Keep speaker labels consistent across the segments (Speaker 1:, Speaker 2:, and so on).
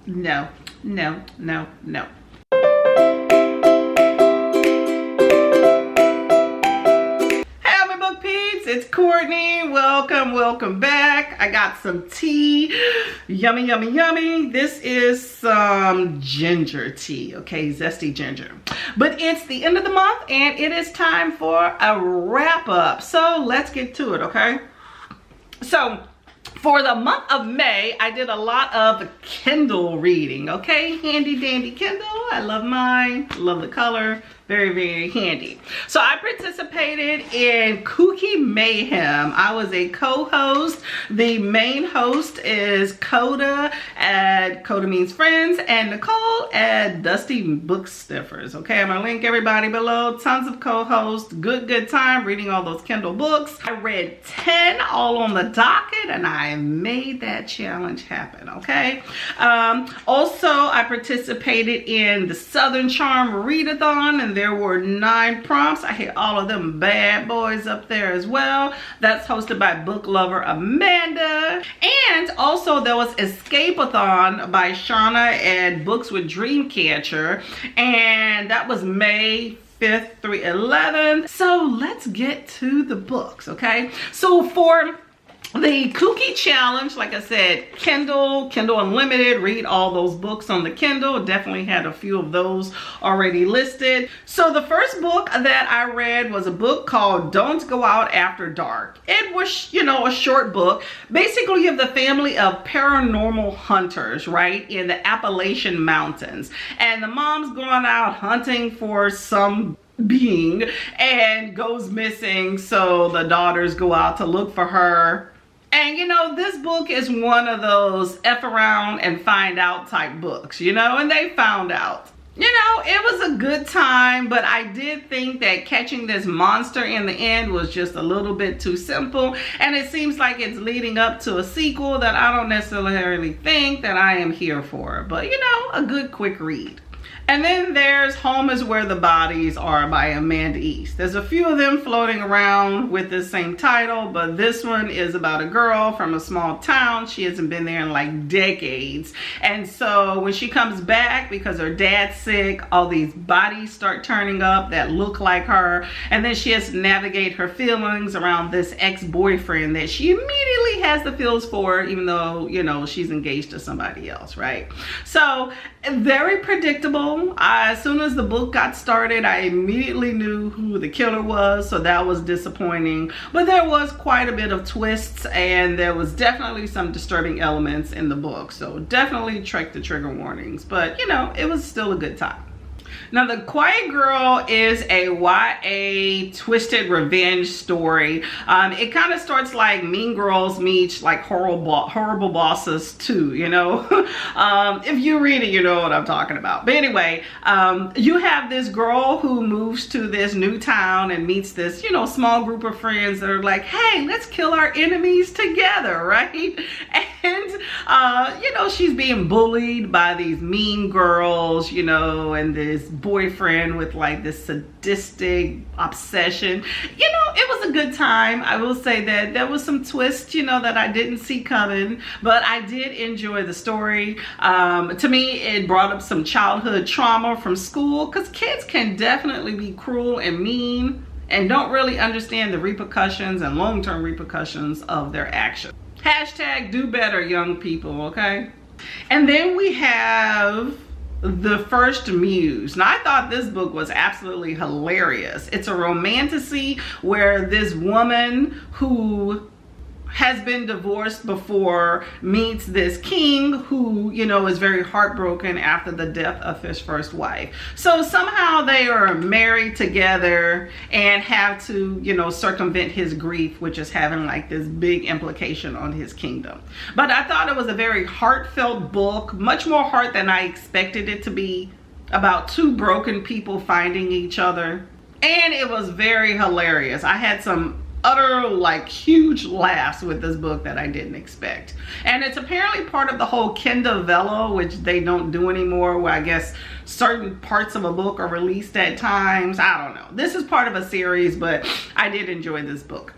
Speaker 1: No, no, no, no. It's Courtney. Welcome back. I got some tea. Yummy, yummy, yummy. This is some ginger tea, okay? Zesty ginger. But it's the end of the month and it is time for a wrap up. So let's get to it, okay? So for the month of May, I did a lot of Kindle reading, okay? Handy dandy Kindle. I love mine. Love the color. Very, very handy. So I participated in Kuki Mayhem. I was a co-host. The main host is Keda at Keda Means Friends and Nicole at Dusty Book Sniffers. Okay, I'm gonna link everybody below. Tons of co-hosts. Good time reading all those Kindle books. I read 10 all on the docket and I made that challenge happen, okay? Also, I participated in the Southern Charm Readathon and there were 9 prompts. I hit all of them bad boys up there as well. That's hosted by book lover Amanda. And also there was Escapathon by Shauna and Books with Dreamcatcher. And that was May 5th through 11th. So let's get to the books, okay? So for the Kuki challenge, like I said, Kindle Unlimited, read all those books on the Kindle. Definitely had a few of those already listed. So the first book that I read was a book called Don't Go Out After Dark. It was, you know, a short book. Basically, you have the family of paranormal hunters, right, in the Appalachian Mountains. And the mom's going out hunting for some being and goes missing. So the daughters go out to look for her. And you know, this book is one of those F around and find out type books, you know, and they found out. You know, it was a good time, but I did think that catching this monster in the end was just a little bit too simple. And it seems like it's leading up to a sequel that I don't necessarily think that I am here for. But you know, a good quick read. And then there's Home is Where the Bodies Are by Amanda East. There's a few of them floating around with the same title, but this one is about a girl from a small town. She hasn't been there in like decades. And so when she comes back because her dad's sick, all these bodies start turning up that look like her. And then she has to navigate her feelings around this ex-boyfriend that she immediately has the feels for, even though, you know, she's engaged to somebody else, right? So very predictable. As soon as the book got started, I immediately knew who the killer was, so that was disappointing. But there was quite a bit of twists and there was definitely some disturbing elements in the book. So definitely check the trigger warnings, but you know, it was still a good time. Now, The Quiet Girl is a YA twisted revenge story. It kind of starts like Mean Girls meets like Horrible Bosses 2, you know? If you read it, you know what I'm talking about. But anyway, you have this girl who moves to this new town and meets this, you know, small group of friends that are like, hey, let's kill our enemies together, right? And, you know, she's being bullied by these mean girls, you know, and this boyfriend with like this sadistic obsession. You know, it was a good time. I will say that there was some twists, you know, that I didn't see coming, but I did enjoy the story. To me, it brought up some childhood trauma from school, because kids can definitely be cruel and mean and don't really understand the repercussions and long-term repercussions of their actions. Hashtag do better, young people, okay? And then we have The First Muse. Now, I thought this book was absolutely hilarious. It's a romantasy where this woman who has been divorced before meets this king who, you know, is very heartbroken after the death of his first wife. So somehow they are married together and have to, you know, circumvent his grief, which is having like this big implication on his kingdom. But I thought it was a very heartfelt book, much more heart than I expected it to be, about two broken people finding each other. And it was very hilarious. I had some utter like huge laughs with this book that I didn't expect. And it's apparently part of the whole Kindle Velo, which they don't do anymore, where I guess certain parts of a book are released at times. I don't know. This is part of a series, but I did enjoy this book.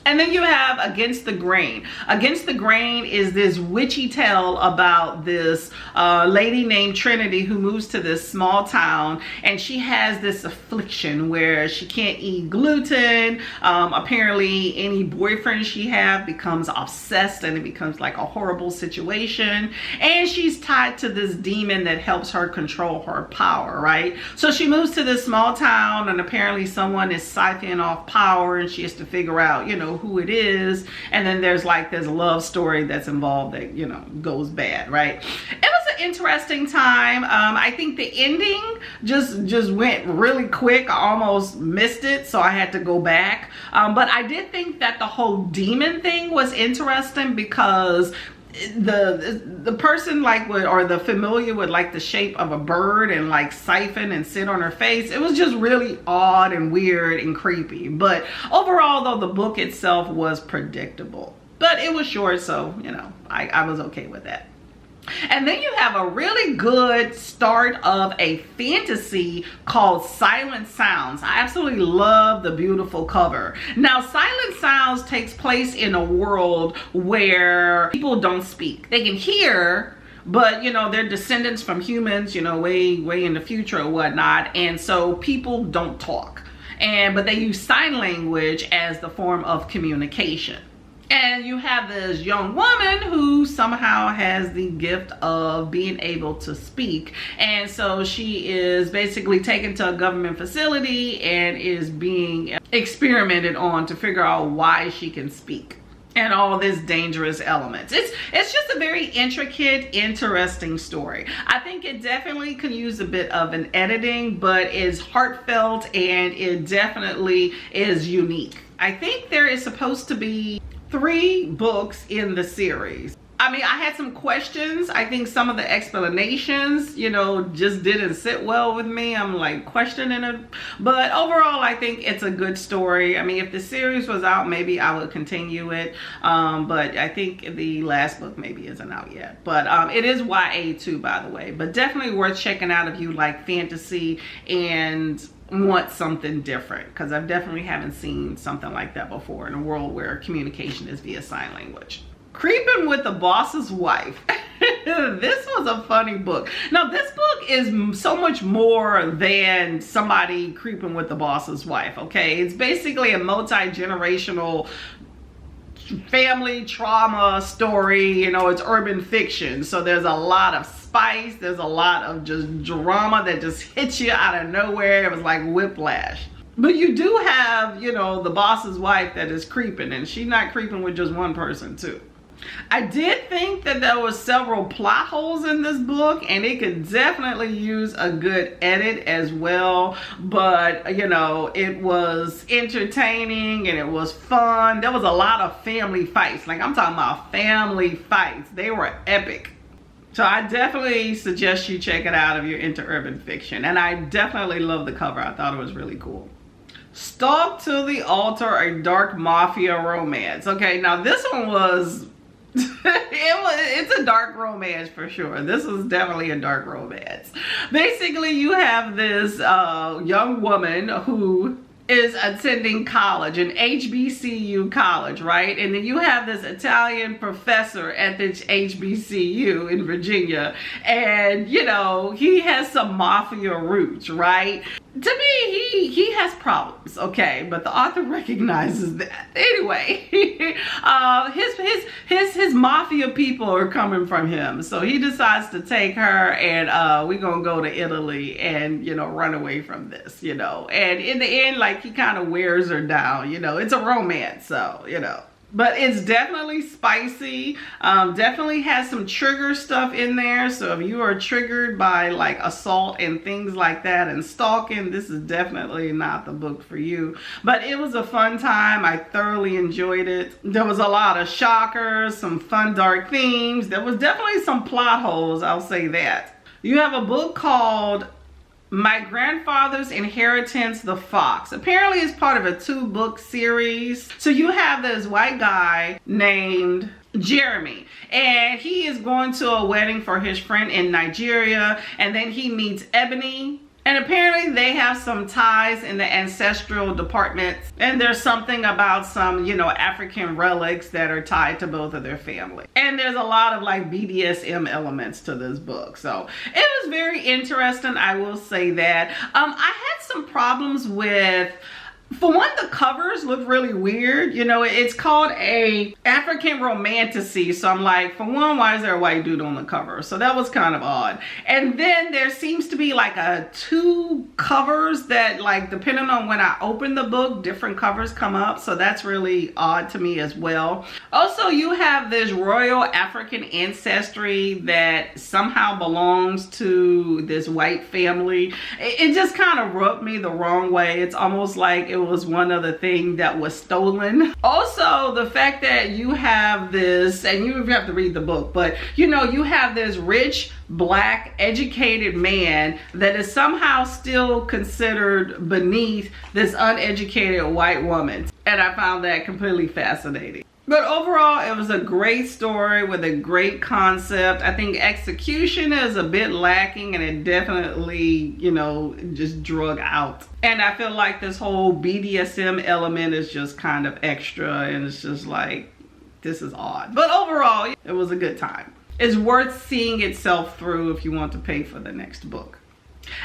Speaker 1: And then you have Against the Grain. Against the Grain is this witchy tale about this lady named Trinity who moves to this small town, and she has this affliction where she can't eat gluten. Apparently any boyfriend she has becomes obsessed, and it becomes like a horrible situation. And she's tied to this demon that helps her control her power, right? So she moves to this small town, and apparently someone is siphoning off power, and she has to figure out, you know, who it is. And then there's like this love story that's involved that, you know, goes bad, right? It was an interesting time. I think the ending just went really quick. I almost missed it, so I had to go back. But I did think that the whole demon thing was interesting, because the person like would, or the familiar would like the shape of a bird and like siphon and sit on her face. It was just really odd and weird and creepy. But overall though, the book itself was predictable, but it was short, so you know, I was okay with that. And then you have a really good start of a fantasy called Silent Sounds. I absolutely love the beautiful cover. Now, Silent Sounds takes place in a world where people don't speak. They can hear, but you know, they're descendants from humans, you know, way in the future or whatnot. And so people don't talk. But they use sign language as the form of communication. And you have this young woman who somehow has the gift of being able to speak. And so she is basically taken to a government facility and is being experimented on to figure out why she can speak and all this dangerous elements. It's just a very intricate, interesting story. I think it definitely could use a bit of an editing, but it's heartfelt and it definitely is unique. I think there is supposed to be 3 books in the series. I mean, I had some questions. I think some of the explanations, you know, just didn't sit well with me. I'm like questioning it. But overall, I think it's a good story. I mean, if the series was out, maybe I would continue it. But I think the last book maybe isn't out yet. But it is YA too, by the way. But definitely worth checking out if you like fantasy and want something different, because I definitely haven't seen something like that before in a world where communication is via sign language. Creeping with the Boss's Wife. This was a funny book. Now, this book is so much more than somebody creeping with the boss's wife, okay? It's basically a multi-generational family trauma story. You know, it's urban fiction, so there's a lot of spice, there's a lot of just drama that just hits you out of nowhere. It was like whiplash. But you do have, you know, the boss's wife that is creeping, and she's not creeping with just one person too. I did think that there was several plot holes in this book, and it could definitely use a good edit as well. But you know, it was entertaining and it was fun. There was a lot of family fights. Like, I'm talking about family fights. They were epic. So I definitely suggest you check it out if you're into urban fiction. And I definitely love the cover. I thought it was really cool. Stalk to the Altar, a dark mafia romance. Okay, now this one was it's a dark romance for sure. This is definitely a dark romance. Basically, you have this young woman who is attending college, an HBCU college, right? And then you have this Italian professor at this HBCU in Virginia, and you know, he has some mafia roots, right? To me, he has problems, okay, but the author recognizes that. Anyway, his mafia people are coming from him, so he decides to take her, and we're gonna go to Italy and, you know, run away from this, you know. And in the end, like, he kind of wears her down, you know. It's a romance, so, you know. But it's definitely spicy. Definitely has some trigger stuff in there. So if you are triggered by like assault and things like that and stalking, this is definitely not the book for you. But it was a fun time. I thoroughly enjoyed it. There was a lot of shockers, some fun dark themes. There was definitely some plot holes, I'll say that. You have a book called My Grandfather's Inheritance, The Fox. Apparently it's part of a 2-book series. So you have this white guy named Jeremy, and he is going to a wedding for his friend in Nigeria, and then he meets Ebony, And apparently they have some ties in the ancestral departments. And there's something about some, you know, African relics that are tied to both of their family. And there's a lot of like BDSM elements to this book. So it was very interesting, I will say that. I had some problems with, for one, the covers look really weird. You know, it's called a African romantasy. So I'm like, for one, why is there a white dude on the cover? So that was kind of odd. And then there seems to be like two covers that, like, depending on when I open the book, different covers come up. So that's really odd to me as well. Also, you have this royal African ancestry that somehow belongs to this white family. It just kind of rubbed me the wrong way. It's almost like it was one other thing that was stolen. Also, the fact that you have this, and you have to read the book, but you know, you have this rich, black, educated man that is somehow still considered beneath this uneducated white woman. And I found that completely fascinating. But overall, it was a great story with a great concept. I think execution is a bit lacking, and it definitely, you know, just drug out. And I feel like this whole BDSM element is just kind of extra, and it's just like, this is odd. But overall, it was a good time. It's worth seeing itself through if you want to pay for the next book.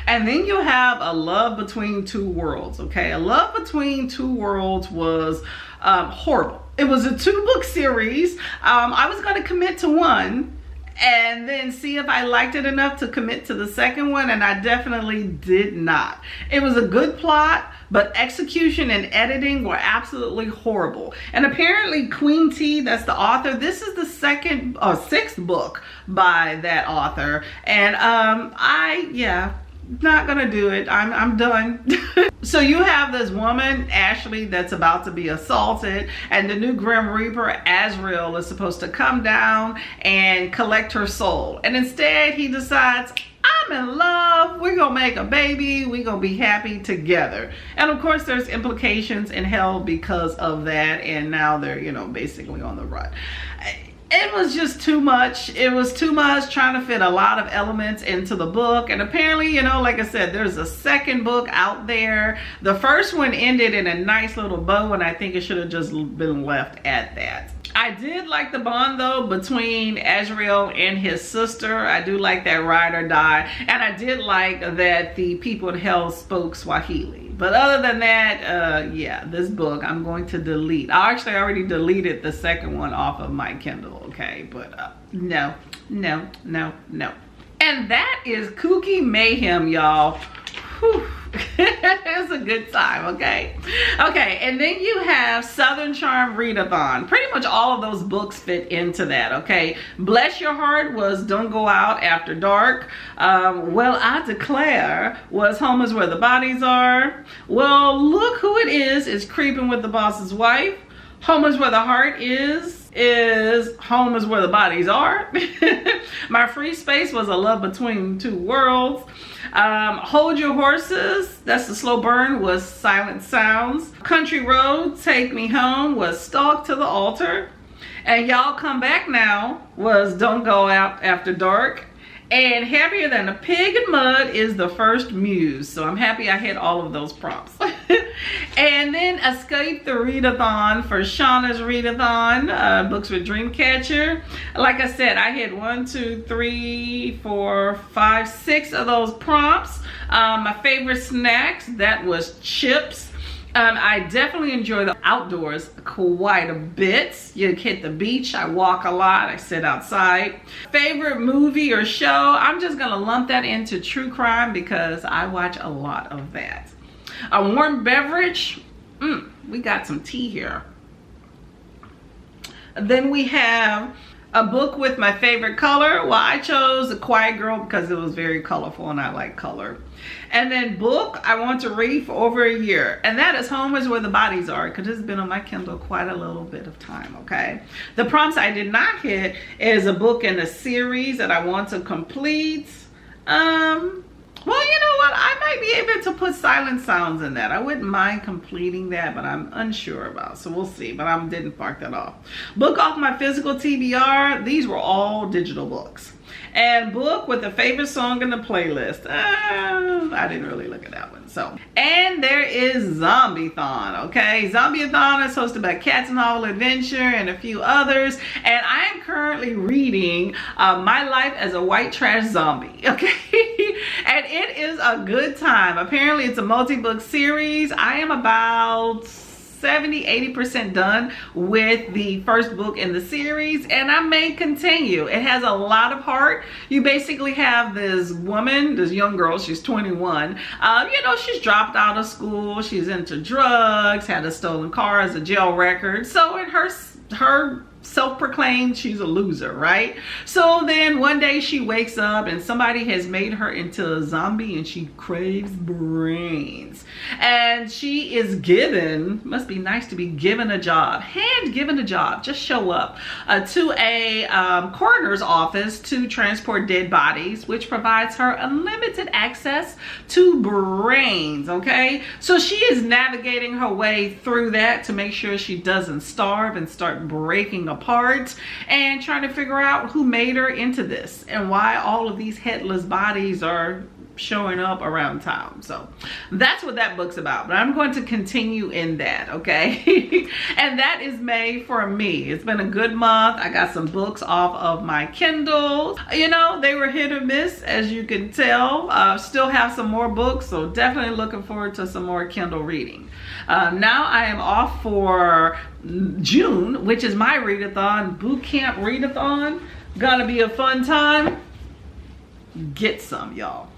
Speaker 1: And then you have A Love Between Two Worlds, okay? A Love Between Two Worlds was horrible. It was a 2-book series. I was going to commit to one and then see if I liked it enough to commit to the second one, and I definitely did not. It was a good plot, but execution and editing were absolutely horrible. And apparently Queen T, that's the author, this is the second or 6th book by that author, and not gonna do it. I'm done. So you have this woman, Ashley, that's about to be assaulted, and the new Grim Reaper, Azrael, is supposed to come down and collect her soul. And instead he decides, I'm in love, we're gonna make a baby, we're gonna be happy together. And of course there's implications in hell because of that, and now they're, you know, basically on the run. It was just too much. It was too much, trying to fit a lot of elements into the book. And apparently, you know, like I said, there's a second book out there. The first one ended in a nice little bow, and I think it should have just been left at that. I did like the bond though between Azrael and his sister. I do like that ride or die. And I did like that the people in hell spoke Swahili. But other than that, yeah, this book I'm going to delete. I actually already deleted the second one off of my Kindle, okay? But no. And that is Kuki Mayhem, y'all. Whew. It's a good time, okay? Okay, and then you have Southern Charm Readathon. Pretty much all of those books fit into that, okay? Bless Your Heart was Don't Go Out After Dark. Well, I Declare was Home Is Where the Bodies Are. Well, Look Who It Is Creeping with the Boss's Wife. Home Is Where the Heart is Home Is Where the Bodies Are. My Free Space was A Love Between Two Worlds. Hold Your Horses, that's the slow burn, was Silent Sounds. Country Road, Take Me Home was Stalk to the Altar. And Y'all Come Back Now was Don't Go Out After Dark. And Happier Than a Pig in Mud is the first Muse. So I'm happy I hit all of those prompts. And then Escape the Readathon for Shauna's Readathon, books with Dreamcatcher. Like I said, I hit 1, 2, 3, 4, 5, 6 of those prompts. My favorite snacks, that was chips. I definitely enjoy the outdoors quite a bit. You hit the beach, I walk a lot, I sit outside. Favorite movie or show, I'm just gonna lump that into true crime because I watch a lot of that. A warm beverage, we got some tea here. Then we have a book with my favorite color. Well, I chose A Quiet Girl because it was very colorful and I like color. And then book I want to read for over a year, and that is Home Is Where the Bodies Are, because it's been on my Kindle quite a little bit of time, okay? The prompts I did not hit is a book in a series that I want to complete. Well, you know what? thought I might be able to put silent sounds in that. I wouldn't mind completing that, but I'm unsure about, so we'll see. But I didn't mark that off. Book off my physical TBR. These were all digital books. And book with a favorite song in the playlist. I didn't really look at that one. So, and there is Zombie-athon, okay? Zombie-athon is hosted by Cats and Hall Adventure and a few others. And I am currently reading My Life as a White Trash Zombie, okay? And it is a good time. Apparently it's a multi-book series. I am about 70-80% done with the first book in the series, and I may continue. It has a lot of heart. You basically have this woman, this young girl, she's 21. You know, she's dropped out of school, she's into drugs, had a stolen car as a jail record. So in her self-proclaimed, she's a loser, right? So then one day she wakes up and somebody has made her into a zombie and she craves brains. And she is given, must be nice to be given a job, hand given a job, just show up to a coroner's office to transport dead bodies, which provides her unlimited access to brains, okay? So she is navigating her way through that to make sure she doesn't starve and start breaking apart, and trying to figure out who made her into this and why all of these headless bodies are showing up around town. So that's what that book's about, but I'm going to continue in that, okay? And that is May for me. It's been a good month. I got some books off of my Kindle. You know, they were hit or miss, as you can tell. Still have some more books, so definitely looking forward to some more Kindle reading. Now I am off for June, which is my readathon, boot camp readathon. Gonna be a fun time. Get some, y'all.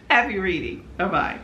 Speaker 1: Happy reading. Bye-bye.